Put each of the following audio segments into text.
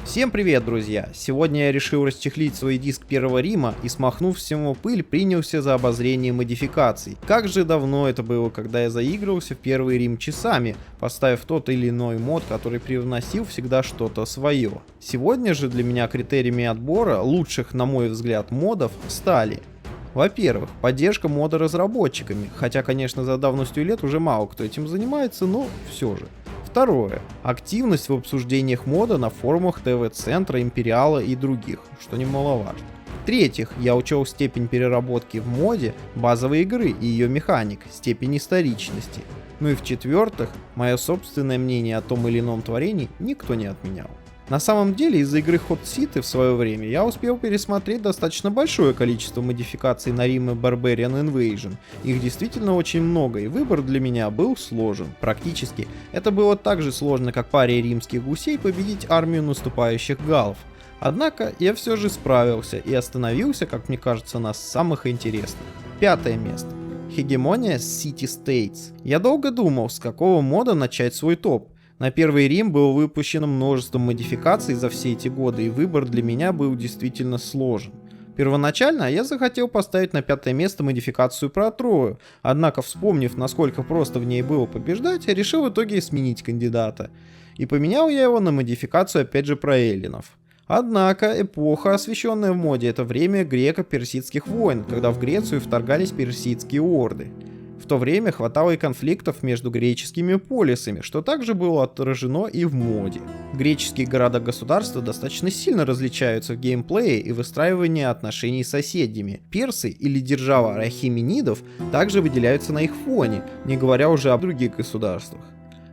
Всем привет, друзья! Сегодня я решил расчехлить свой диск Первого Рима и, смахнув с него пыль, принялся за обозрение модификаций. Как же давно это было, когда я заигрывался в Первый Рим часами, поставив тот или иной мод, который привносил всегда что-то свое. Сегодня же для меня критериями отбора лучших, на мой взгляд, модов стали: во-первых, поддержка мода разработчиками, хотя, конечно, за давностью лет уже мало кто этим занимается, но все же. Второе. Активность в обсуждениях мода на форумах ТВ-центра, Империала и других, что немаловажно. В-третьих, я учел степень переработки в моде базовой игры и ее механик, степень историчности. Ну и в-четвертых, мое собственное мнение о том или ином творении никто не отменял. На самом деле, из-за игры Hot City в свое время я успел пересмотреть достаточно большое количество модификаций на Рим и Barbarian Invasion. Их действительно очень много, и выбор для меня был сложен. Практически это было так же сложно, как паре римских гусей победить армию наступающих галлов. Однако я все же справился и остановился, как мне кажется, на самых интересных. Пятое место. Хегемония City States. Я долго думал, с какого мода начать свой топ. На Первый Рим было выпущено множество модификаций за все эти годы, и выбор для меня был действительно сложен. Первоначально я захотел поставить на пятое место модификацию про Трою, однако, вспомнив, насколько просто в ней было побеждать, я решил в итоге сменить кандидата. И поменял я его на модификацию опять же про эллинов. Однако эпоха, освященная в моде, это время греко-персидских войн, когда в Грецию вторгались персидские орды. В то время хватало и конфликтов между греческими полисами, что также было отражено и в моде. Греческие города-государства достаточно сильно различаются в геймплее и выстраивании отношений с соседями. Персы или держава Ахеменидов также выделяются на их фоне, не говоря уже о других государствах.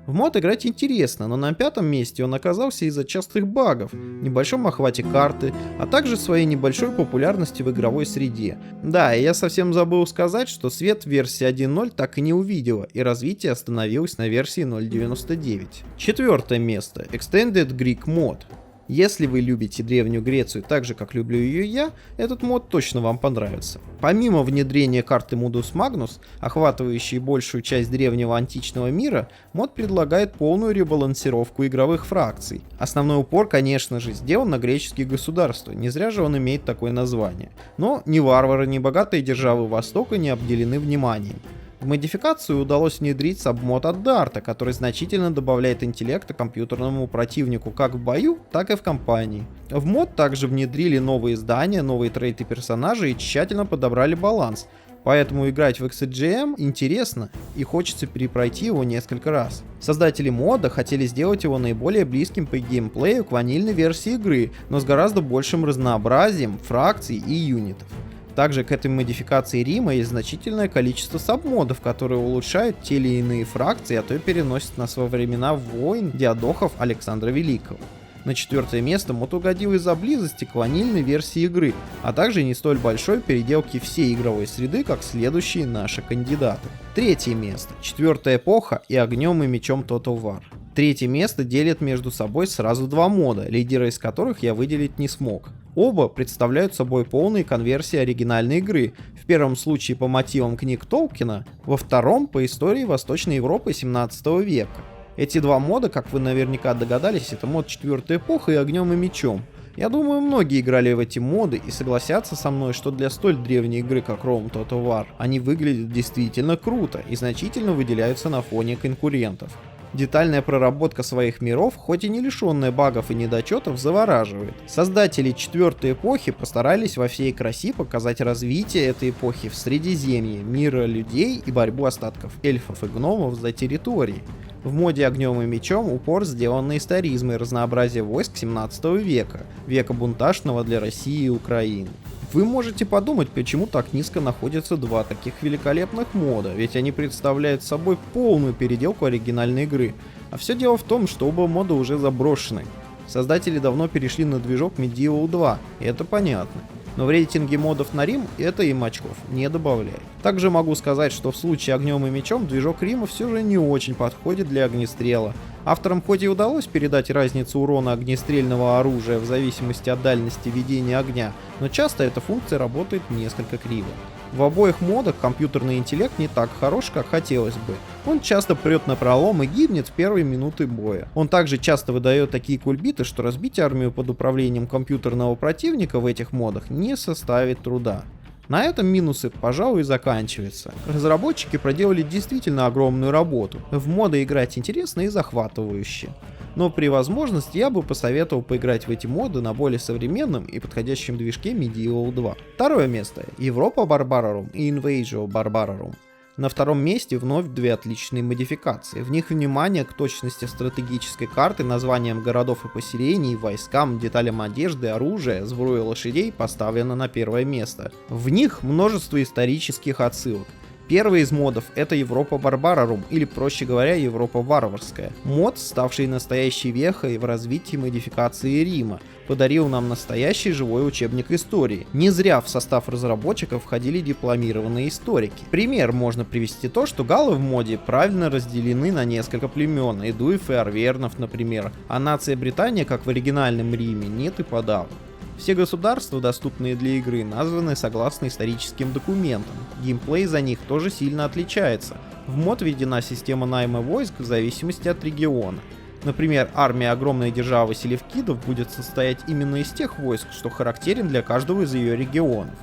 В мод играть интересно, но на пятом месте он оказался из-за частых багов, небольшом охвате карты, а также своей небольшой популярности в игровой среде. Да, и я совсем забыл сказать, что свет версии 1.0 так и не увидела, и развитие остановилось на версии 0.99. Четвертое место. Extended Greek Mod. Если вы любите Древнюю Грецию так же, как люблю ее я, этот мод точно вам понравится. Помимо внедрения карты Mundus Magnus, охватывающей большую часть древнего античного мира, мод предлагает полную ребалансировку игровых фракций. Основной упор, конечно же, сделан на греческие государства, не зря же он имеет такое название. Но ни варвары, ни богатые державы Востока не обделены вниманием. В модификацию удалось внедрить сабмод от Дарта, который значительно добавляет интеллекта компьютерному противнику как в бою, так и в кампании. В мод также внедрили новые здания, новые трейты персонажей и тщательно подобрали баланс, поэтому играть в XCGM интересно и хочется перепройти его несколько раз. Создатели мода хотели сделать его наиболее близким по геймплею к ванильной версии игры, но с гораздо большим разнообразием фракций и юнитов. Также к этой модификации Рима есть значительное количество сабмодов, которые улучшают те или иные фракции, а то и переносят нас во времена войн диадохов Александра Великого. На четвертое место мод угодил из-за близости к ванильной версии игры, а также не столь большой переделки всей игровой среды, как следующие наши кандидаты. Третье место. Четвертая эпоха и огнем и мечом Total War. Третье место делят между собой сразу два мода, лидера из которых я выделить не смог. Оба представляют собой полные конверсии оригинальной игры, в первом случае по мотивам книг Толкина, во втором по истории Восточной Европы 17 века. Эти два мода, как вы наверняка догадались, это мод четвертой эпохи и огнем и мечом. Я думаю, многие играли в эти моды и согласятся со мной, что для столь древней игры, как Rome Total War, они выглядят действительно круто и значительно выделяются на фоне конкурентов. Детальная проработка своих миров, хоть и не лишенная багов и недочетов, завораживает. Создатели четвертой эпохи постарались во всей красе показать развитие этой эпохи в Средиземье, мира людей и борьбу остатков эльфов и гномов за территории. В моде огнем и мечом упор сделан на историзм и разнообразие войск 17 века, века бунтажного для России и Украины. Вы можете подумать, почему так низко находятся два таких великолепных мода, ведь они представляют собой полную переделку оригинальной игры. А все дело в том, что оба мода уже заброшены. Создатели давно перешли на движок Medieval 2, и это понятно. Но в рейтинге модов на Рим это им очков не добавляет. Также могу сказать, что в случае огнем и мечом движок Рима все же не очень подходит для огнестрела. Авторам хоть и удалось передать разницу урона огнестрельного оружия в зависимости от дальности ведения огня, но часто эта функция работает несколько криво. В обоих модах компьютерный интеллект не так хорош, как хотелось бы. Он часто прет напролом и гибнет в первые минуты боя. Он также часто выдает такие кульбиты, что разбить армию под управлением компьютерного противника в этих модах не составит труда. На этом минусы, пожалуй, заканчиваются. Разработчики проделали действительно огромную работу. В моды играть интересно и захватывающе. Но при возможности я бы посоветовал поиграть в эти моды на более современном и подходящем движке Medieval 2. Второе место. Europa Barbarorum и Invasion Barbarorum. На втором месте вновь две отличные модификации. В них внимание к точности стратегической карты, названиям городов и поселений, войскам, деталям одежды, оружия, сбруи лошадей поставлено на первое место. В них множество исторических отсылок. Первый из модов — это Европа Барбарарум, или, проще говоря, Европа Варварская. Мод, ставший настоящей вехой в развитии модификации Рима, подарил нам настоящий живой учебник истории. Не зря в состав разработчиков входили дипломированные историки. Пример можно привести то, что галлы в моде правильно разделены на несколько племен, эдуев и арвернов, например, а нация Британия, как в оригинальном Риме, нет и подавно. Все государства, доступные для игры, названы согласно историческим документам. Геймплей за них тоже сильно отличается. В мод введена система найма войск в зависимости от региона. Например, армия огромной державы селевкидов будет состоять именно из тех войск, что характерен для каждого из ее регионов.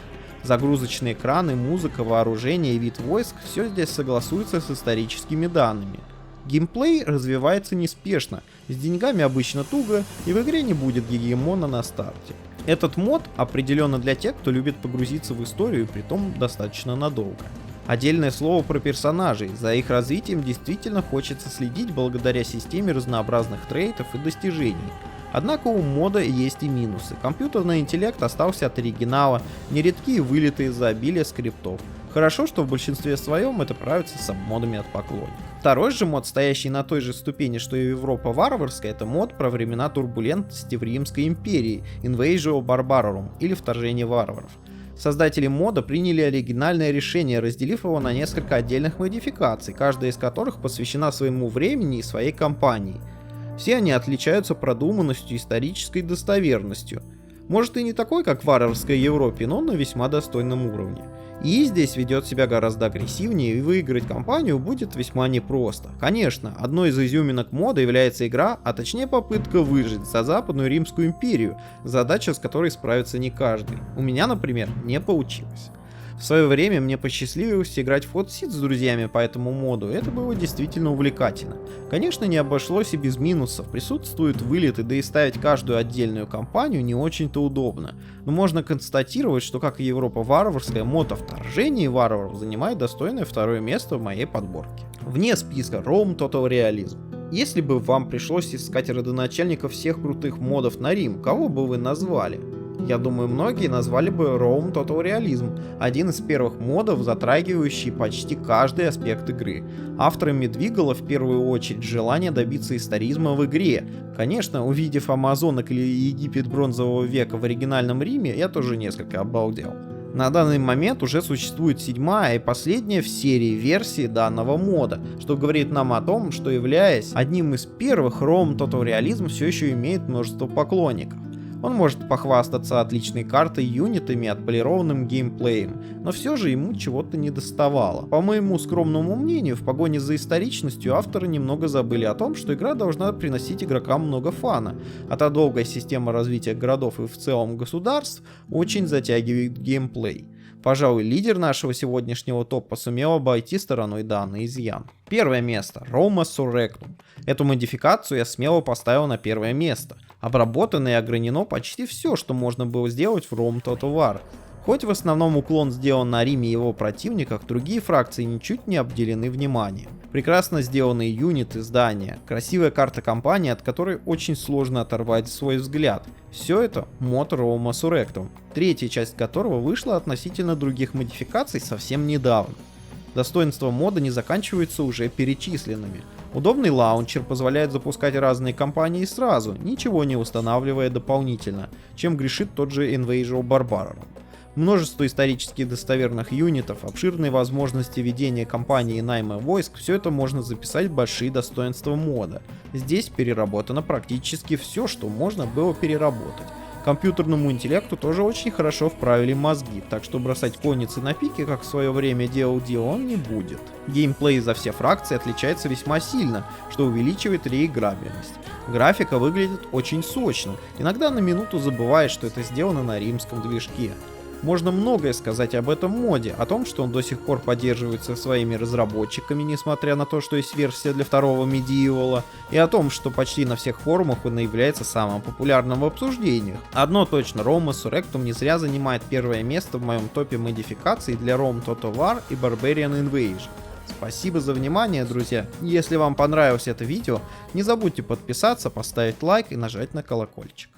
Загрузочные экраны, музыка, вооружение и вид войск — все здесь согласуется с историческими данными. Геймплей развивается неспешно, с деньгами обычно туго, и в игре не будет гегемона на старте. Этот мод определенно для тех, кто любит погрузиться в историю, притом достаточно надолго. Отдельное слово про персонажей, за их развитием действительно хочется следить благодаря системе разнообразных трейтов и достижений. Однако у мода есть и минусы. Компьютерный интеллект остался от оригинала, нередки вылеты из-за обилия скриптов. Хорошо, что в большинстве своем это правится с модами от поклонников. Второй же мод, стоящий на той же ступени, что и Европа Варварская, это мод про времена турбулентности в Римской империи, Invasion Barbarorum, или Вторжение варваров. Создатели мода приняли оригинальное решение, разделив его на несколько отдельных модификаций, каждая из которых посвящена своему времени и своей кампании. Все они отличаются продуманностью и исторической достоверностью. Может и не такой, как в варварской Европе, но на весьма достойном уровне. И здесь ведет себя гораздо агрессивнее, и выиграть кампанию будет весьма непросто. Конечно, одной из изюминок мода является игра, а точнее попытка выжить за Западную Римскую империю, задача с которой справится не каждый. У меня, например, не получилось. В свое время мне посчастливилось играть в Hot Seat с друзьями по этому моду, и это было действительно увлекательно. Конечно, не обошлось и без минусов, присутствуют вылеты, да и ставить каждую отдельную кампанию не очень-то удобно. Но можно констатировать, что как и Европа Варварская, мод о вторжении варваров занимает достойное второе место в моей подборке. Вне списка Rome Total Realism. Если бы вам пришлось искать родоначальников всех крутых модов на Рим, кого бы вы назвали? Я думаю, многие назвали бы Rome Total Realism, один из первых модов, затрагивающий почти каждый аспект игры. Авторами двигало в первую очередь желание добиться историзма в игре. Конечно, увидев Амазонок или Египет бронзового века в оригинальном Риме, я тоже несколько обалдел. На данный момент уже существует 7-я и последняя в серии версии данного мода, что говорит нам о том, что, являясь одним из первых, Rome Total Realism все еще имеет множество поклонников. Он может похвастаться отличной картой, юнитами, отполированным геймплеем, но все же ему чего-то недоставало. По моему скромному мнению, в погоне за историчностью авторы немного забыли о том, что игра должна приносить игрокам много фана, а та долгая система развития городов и в целом государств очень затягивает геймплей. Пожалуй, лидер нашего сегодняшнего топа сумел обойти стороной данный изъян. Первое место. Roma Surrectum. Эту модификацию я смело поставил на первое место. Обработано и огранено почти все, что можно было сделать в Rome Total War. Хоть в основном уклон сделан на Риме и его противниках, другие фракции ничуть не обделены вниманием. Прекрасно сделанные юниты, здания, красивая карта кампании, от которой очень сложно оторвать свой взгляд. Все это мод Roma Surrectum, третья часть которого вышла относительно других модификаций совсем недавно. Достоинства мода не заканчиваются уже перечисленными. Удобный лаунчер позволяет запускать разные кампании сразу, ничего не устанавливая дополнительно, чем грешит тот же Invasion Barbarorum. Множество исторически достоверных юнитов, обширные возможности ведения кампании и найма войск, все это можно записать в большие достоинства мода. Здесь переработано практически все, что можно было переработать. Компьютерному интеллекту тоже очень хорошо вправили мозги, так что бросать конницы на пике, как в свое время делал Dio, он не будет. Геймплей за все фракции отличается весьма сильно, что увеличивает реиграбельность. Графика выглядит очень сочно, иногда на минуту забываешь, что это сделано на римском движке. Можно многое сказать об этом моде, о том, что он до сих пор поддерживается своими разработчиками, несмотря на то, что есть версия для второго Medieval, и о том, что почти на всех форумах он является самым популярным в обсуждениях. Одно точно, Roma Surrectum не зря занимает первое место в моем топе модификаций для Rome Total War и Barbarian Invasion. Спасибо за внимание, друзья. Если вам понравилось это видео, не забудьте подписаться, поставить лайк и нажать на колокольчик.